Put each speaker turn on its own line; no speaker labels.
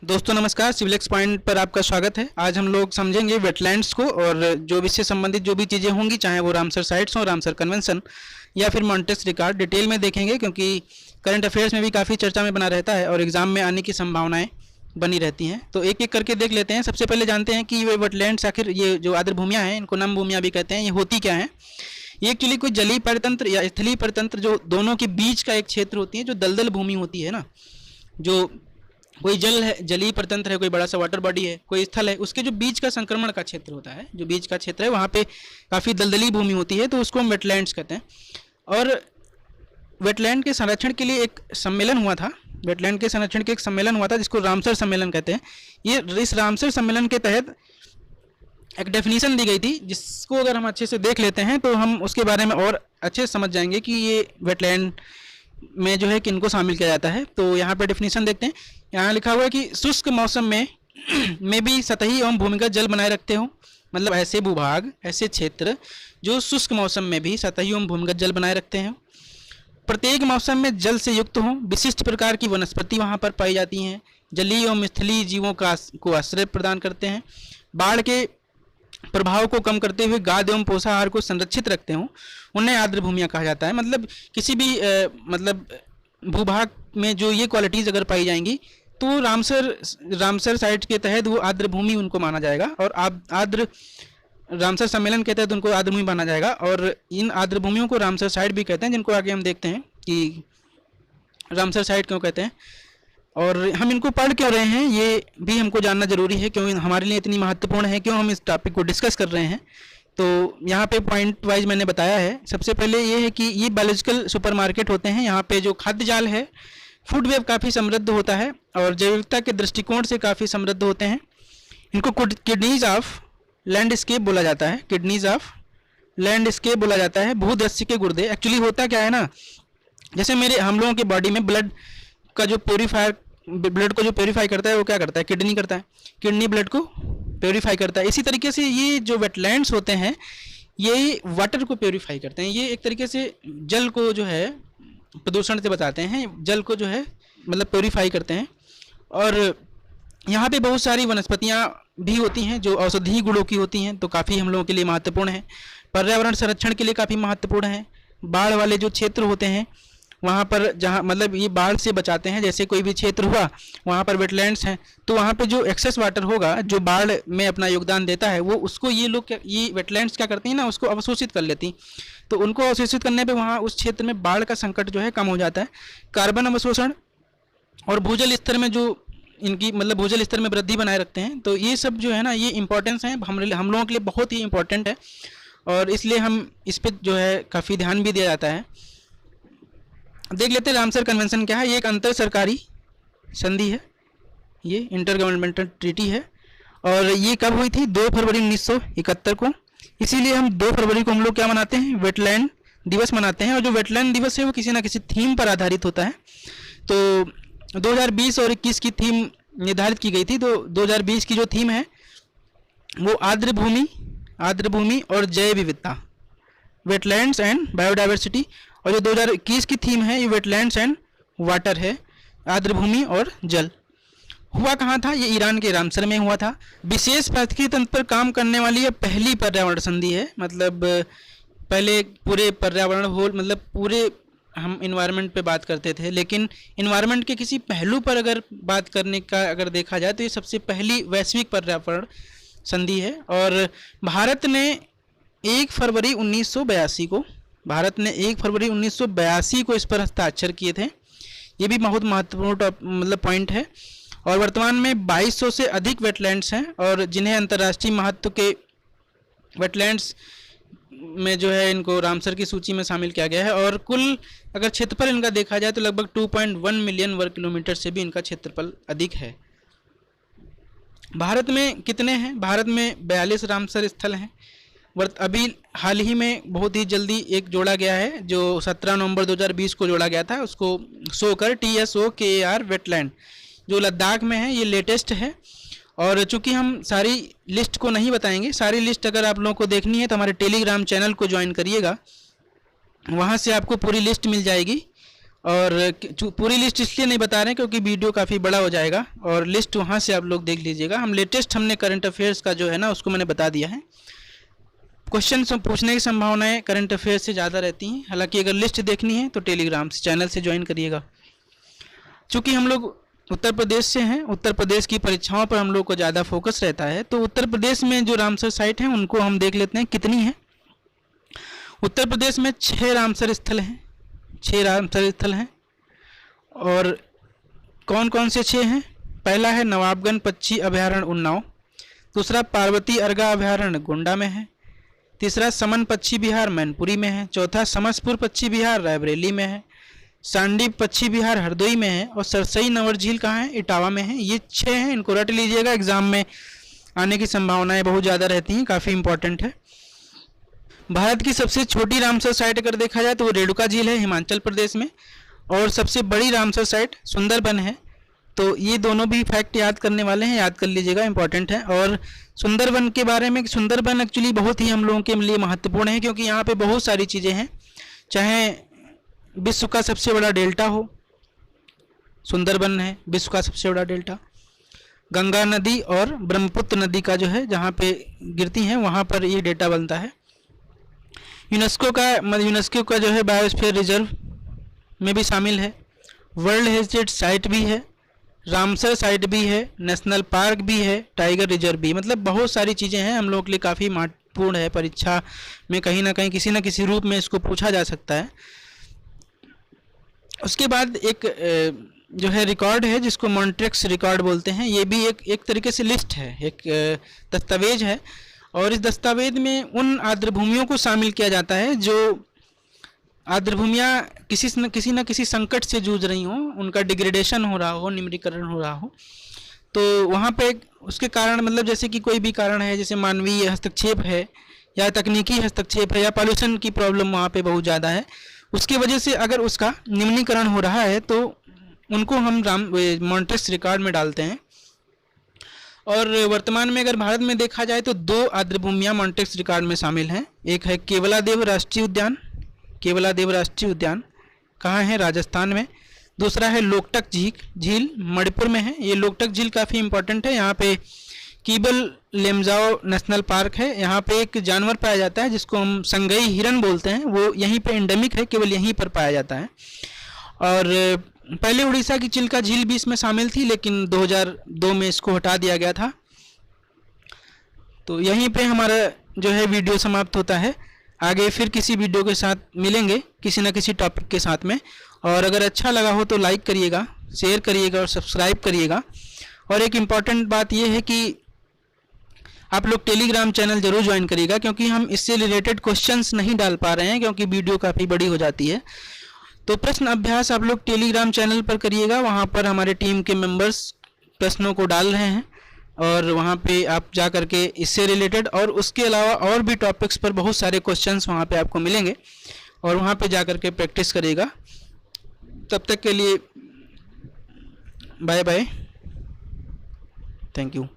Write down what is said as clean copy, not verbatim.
दोस्तों नमस्कार, सिविलेक्स पॉइंट पर आपका स्वागत है। आज हम लोग समझेंगे वेटलैंड्स को और जो इससे संबंधित जो भी चीज़ें होंगी, चाहे वो रामसर साइट्स हों, रामसर कन्वेंशन या फिर मॉन्टेस रिकॉर्ड, डिटेल में देखेंगे क्योंकि करंट अफेयर्स में भी काफ़ी चर्चा में बना रहता है और एग्जाम में आने की संभावनाएं बनी रहती हैं। तो एक एक करके देख लेते हैं। सबसे पहले जानते हैं कि ये वेटलैंड्स आखिर ये जो आर्द्र भूमियाँ हैं, इनको नम भूमियाँ भी कहते हैं, ये होती क्या हैं। ये एक्चुअली कोई जलीय परितंत्र या स्थलीय परितंत्र जो दोनों के बीच का एक क्षेत्र होती है, जो दलदल भूमि होती है ना, जो कोई जल है, जलीय परतंत्र है, कोई बड़ा सा वाटर बॉडी है, कोई स्थल है, उसके जो बीच का संक्रमण का क्षेत्र होता है, जो बीच का क्षेत्र है वहाँ पे काफ़ी दलदली भूमि होती है, तो उसको हम वेटलैंड्स कहते हैं। और वेटलैंड के संरक्षण के लिए एक सम्मेलन हुआ था, वेटलैंड के संरक्षण के एक सम्मेलन हुआ था जिसको रामसर सम्मेलन कहते हैं। ये इस रामसर सम्मेलन के तहत एक डेफिनेशन दी गई थी, जिसको अगर हम अच्छे से देख लेते हैं तो हम उसके बारे में और अच्छे से समझ जाएंगे कि ये वेटलैंड में जो है किनको शामिल किया जाता है। तो यहाँ पे डेफिनेशन देखते हैं। यहाँ लिखा हुआ है कि शुष्क मौसम में भी सतही एवं भूमिगत जल बनाए रखते हो, मतलब ऐसे भूभाग, ऐसे क्षेत्र जो शुष्क मौसम में भी सतही एवं भूमिगत जल बनाए रखते हैं। प्रत्येक मौसम में जल से युक्त हो, विशिष्ट प्रकार की वनस्पति वहाँ पर पाई जाती हैं, जलीय एवं स्थलीय जीवों को आश्रय प्रदान करते हैं, बाढ़ के प्रभाव को कम करते हुए गाद एवं पोषाहार को संरक्षित रखते हों, उन्हें आर्द्र भूमियाँ कहा जाता है। मतलब किसी भी मतलब भूभाग में जो ये क्वालिटीज़ अगर पाई जाएंगी तो रामसर साइट के तहत वो आर्द्र भूमि उनको माना जाएगा और आर्द्र रामसर सम्मेलन के तहत उनको आर्द्र भूमि माना जाएगा। और इन आर्द्र भूमियों को रामसर साइट भी कहते हैं, जिनको आगे हम देखते हैं कि रामसर साइट क्यों कहते हैं और हम इनको पढ़ क्यों रहे हैं, ये भी हमको जानना जरूरी है, क्यों हमारे लिए इतनी महत्वपूर्ण है, क्यों हम इस टॉपिक को डिस्कस कर रहे हैं। तो यहाँ पे पॉइंट वाइज मैंने बताया है। सबसे पहले ये है कि ये बायोलॉजिकल सुपरमार्केट होते हैं। यहाँ पे जो खाद्य जाल है, फूड वेब काफ़ी समृद्ध होता है और जैविकता के दृष्टिकोण से काफ़ी समृद्ध होते हैं। इनको किडनीज ऑफ लैंडस्केप बोला जाता है, किडनीज ऑफ लैंडस्केप बोला जाता है। भूदृश्य के गुर्दे, एक्चुअली होता क्या है ना, जैसे हम लोगों के बॉडी में ब्लड को जो प्योरीफाई करता है वो क्या करता है, किडनी करता है, किडनी ब्लड को प्योरीफाई करता है। इसी तरीके से ये जो वेटलैंड्स होते हैं ये वाटर को प्योरीफाई करते हैं। ये एक तरीके से जल को जो है प्रदूषण से बचाते हैं, जल को जो है मतलब प्योरीफाई करते हैं। और यहाँ पे बहुत सारी वनस्पतियाँ भी होती हैं जो औषधीय गुणों की होती हैं, तो काफ़ी हम लोगों के लिए महत्वपूर्ण है। पर्यावरण संरक्षण के लिए काफ़ी महत्वपूर्ण है। बाढ़ वाले जो क्षेत्र होते हैं वहाँ पर जहाँ मतलब ये बाढ़ से बचाते हैं, जैसे कोई भी क्षेत्र हुआ वहाँ पर वेटलैंड्स हैं तो वहाँ पे जो एक्सेस वाटर होगा जो बाढ़ में अपना योगदान देता है वो उसको ये वेटलैंड्स क्या करती हैं ना, उसको अवशोषित कर लेती। तो उनको अवशोषित करने पे वहाँ उस क्षेत्र में बाढ़ का संकट जो है कम हो जाता है। कार्बन अवशोषण और भूजल स्तर में जो इनकी मतलब भूजल स्तर में वृद्धि बनाए रखते हैं। तो ये सब जो है ना, ये इंपॉर्टेंस है, हम लोगों के लिए बहुत ही इंपॉर्टेंट है और इसलिए हम इस पर जो है काफ़ी ध्यान भी दिया जाता है। देख लेते हैं रामसर कन्वेंशन क्या है। ये एक अंतर सरकारी संधि है, ये इंटर गवर्नमेंटल ट्रीटी है और ये कब हुई थी, 2 फरवरी 1971 को। इसीलिए हम 2 फरवरी को हम लोग क्या मनाते हैं, वेटलैंड दिवस मनाते हैं। और जो वेटलैंड दिवस है वो किसी ना किसी थीम पर आधारित होता है। तो 2020 और 21 की थीम निर्धारित की गई थी। तो 2020 की जो थीम है वो आर्द्र भूमि और जैव विविधता, वेटलैंड्स एंड बायोडाइवर्सिटी। और जो 2021 की थीम है ये वेटलैंड्स एंड वाटर है, आर्द्र भूमि और जल। हुआ कहाँ था, ये ईरान के रामसर में हुआ था। विशेष पारिस्थितिकी तंत्र पर काम करने वाली ये पहली पर्यावरण संधि है। मतलब पहले पूरे पर्यावरण मतलब पूरे हम इन्वायरमेंट पे बात करते थे, लेकिन इन्वायरमेंट के किसी पहलू पर अगर बात करने का अगर देखा जाए तो ये सबसे पहली वैश्विक पर्यावरण संधि है। और भारत ने 1 फरवरी 1982 को इस पर हस्ताक्षर किए थे। ये भी बहुत महत्वपूर्ण मतलब पॉइंट है। और वर्तमान में 2200 से अधिक वेटलैंड्स हैं और जिन्हें अंतर्राष्ट्रीय महत्व के वेटलैंड्स में जो है इनको रामसर की सूची में शामिल किया गया है। और कुल अगर क्षेत्रफल इनका देखा जाए तो लगभग 2.1 मिलियन वर्ग किलोमीटर से भी इनका क्षेत्रफल अधिक है। भारत में कितने हैं, भारत में 42 रामसर स्थल हैं। अभी हाल ही में बहुत ही जल्दी एक जोड़ा गया है जो 17 नवंबर 2020 को जोड़ा गया था, उसको सोकर TSOKAR वेटलैंड जो लद्दाख में है, ये लेटेस्ट है। और चूंकि हम सारी लिस्ट को नहीं बताएंगे, सारी लिस्ट अगर आप लोगों को देखनी है तो हमारे टेलीग्राम चैनल को ज्वाइन करिएगा, वहाँ से आपको पूरी लिस्ट मिल जाएगी। और पूरी लिस्ट इसलिए नहीं बता रहे हैं क्योंकि वीडियो काफ़ी बड़ा हो जाएगा, और लिस्ट वहाँ से आप लोग देख लीजिएगा। हम लेटेस्ट हमने करंट अफेयर्स का जो है ना उसको मैंने बता दिया है। क्वेश्चन पूछने की संभावनाएं करंट अफेयर्स से ज़्यादा रहती हैं। हालांकि अगर लिस्ट देखनी है तो टेलीग्राम से चैनल से ज्वाइन करिएगा। चूँकि हम लोग उत्तर प्रदेश से हैं, उत्तर प्रदेश की परीक्षाओं पर हम लोग को ज़्यादा फोकस रहता है, तो उत्तर प्रदेश में जो रामसर साइट हैं उनको हम देख लेते हैं कितनी है। उत्तर प्रदेश में 6 रामसर स्थल हैं, 6 रामसर स्थल हैं। और कौन कौन से 6 हैं? पहला है नवाबगंज पक्षी अभयारण्य उन्नाव, दूसरा पार्वती अर्गा अभयारण्य गोंडा में है, तीसरा समन पक्षी विहार मैनपुरी में है, चौथा समसपुर पक्षी विहार रायबरेली में है, सांडी पक्षी विहार हरदोई में है, और सरसई नवर झील कहाँ है? इटावा में है। ये 6 हैं, इनको रट लीजिएगा, एग्जाम में आने की संभावनाएं बहुत ज़्यादा रहती हैं, काफ़ी इंपॉर्टेंट है। भारत की सबसे छोटी रामसर साइट अगर देखा जाए तो वो रेणुका झील है हिमाचल प्रदेश में, और सबसे बड़ी रामसर साइट सुंदरबन है। तो ये दोनों भी फैक्ट याद करने वाले हैं, याद कर लीजिएगा, इंपॉर्टेंट है। और सुंदरबन के बारे में, सुंदरबन एक्चुअली बहुत ही हम लोगों के लिए महत्वपूर्ण है क्योंकि यहाँ पे बहुत सारी चीज़ें हैं। चाहे विश्व का सबसे बड़ा डेल्टा हो, सुंदरबन है विश्व का सबसे बड़ा डेल्टा। गंगा नदी और ब्रह्मपुत्र नदी का जो है जहाँ पे गिरती हैं वहाँ पर ये डेटा बनता है। यूनेस्को का जो है बायोस्फीयर रिजर्व में भी शामिल है, वर्ल्ड हेरिटेज साइट भी है, रामसर साइट भी है, नेशनल पार्क भी है, टाइगर रिजर्व भी, मतलब बहुत सारी चीज़ें हैं, हम लोगों के लिए काफ़ी महत्वपूर्ण है। परीक्षा में कहीं ना कहीं किसी न किसी रूप में इसको पूछा जा सकता है। उसके बाद एक जो है रिकॉर्ड है जिसको मॉन्ट्रेक्स रिकॉर्ड बोलते हैं। ये भी एक तरीके से लिस्ट है, एक दस्तावेज है, और इस दस्तावेज में उन आर्द्रभूमियों को शामिल किया जाता है जो आर्द्रभूमियाँ किसी न किसी संकट से जूझ रही हों, उनका डिग्रेडेशन हो रहा हो, निम्नीकरण हो रहा हो। तो वहाँ पे उसके कारण, मतलब जैसे कि कोई भी कारण है, जैसे मानवीय हस्तक्षेप है या तकनीकी हस्तक्षेप है या पॉल्यूशन की प्रॉब्लम वहाँ पे बहुत ज़्यादा है, उसकी वजह से अगर उसका निम्नीकरण हो रहा है तो उनको हम मॉन्ट्रेक्स रिकॉर्ड में डालते हैं। और वर्तमान में अगर भारत में देखा जाए तो 2 आर्द्रभूमियाँ मॉन्ट्रेक्स रिकॉर्ड में शामिल हैं। एक है केवलादेव राष्ट्रीय उद्यान, केवलादेव राष्ट्रीय उद्यान कहाँ है? राजस्थान में। दूसरा है लोकटक झील मणिपुर में है। ये लोकटक झील काफ़ी इंपॉर्टेंट है। यहाँ पे कीबल लेमजाओ नेशनल पार्क है। यहाँ पे एक जानवर पाया जाता है जिसको हम संगई हिरन बोलते हैं, वो यहीं पे एंडेमिक है, केवल यहीं पर पाया जाता है। और पहले उड़ीसा की चिल्का झील भी इसमें शामिल थी, लेकिन 2002 में इसको हटा दिया गया था। तो यहीं पे हमारा जो है वीडियो समाप्त होता है। आगे फिर किसी वीडियो के साथ मिलेंगे, किसी न किसी टॉपिक के साथ में। और अगर अच्छा लगा हो तो लाइक करिएगा, शेयर करिएगा और सब्सक्राइब करिएगा। और एक इम्पॉर्टेंट बात यह है कि आप लोग टेलीग्राम चैनल जरूर ज्वाइन करिएगा, क्योंकि हम इससे रिलेटेड क्वेश्चंस नहीं डाल पा रहे हैं क्योंकि वीडियो काफ़ी बड़ी हो जाती है। तो प्रश्न अभ्यास आप लोग टेलीग्राम चैनल पर करिएगा, वहाँ पर हमारे टीम के मेंबर्स प्रश्नों को डाल रहे हैं, और वहाँ पे आप जा कर के इससे रिलेटेड और उसके अलावा और भी टॉपिक्स पर बहुत सारे क्वेश्चंस वहाँ पे आपको मिलेंगे, और वहाँ पे जा कर के प्रैक्टिस करिएगा। तब तक के लिए बाय बाय, थैंक यू।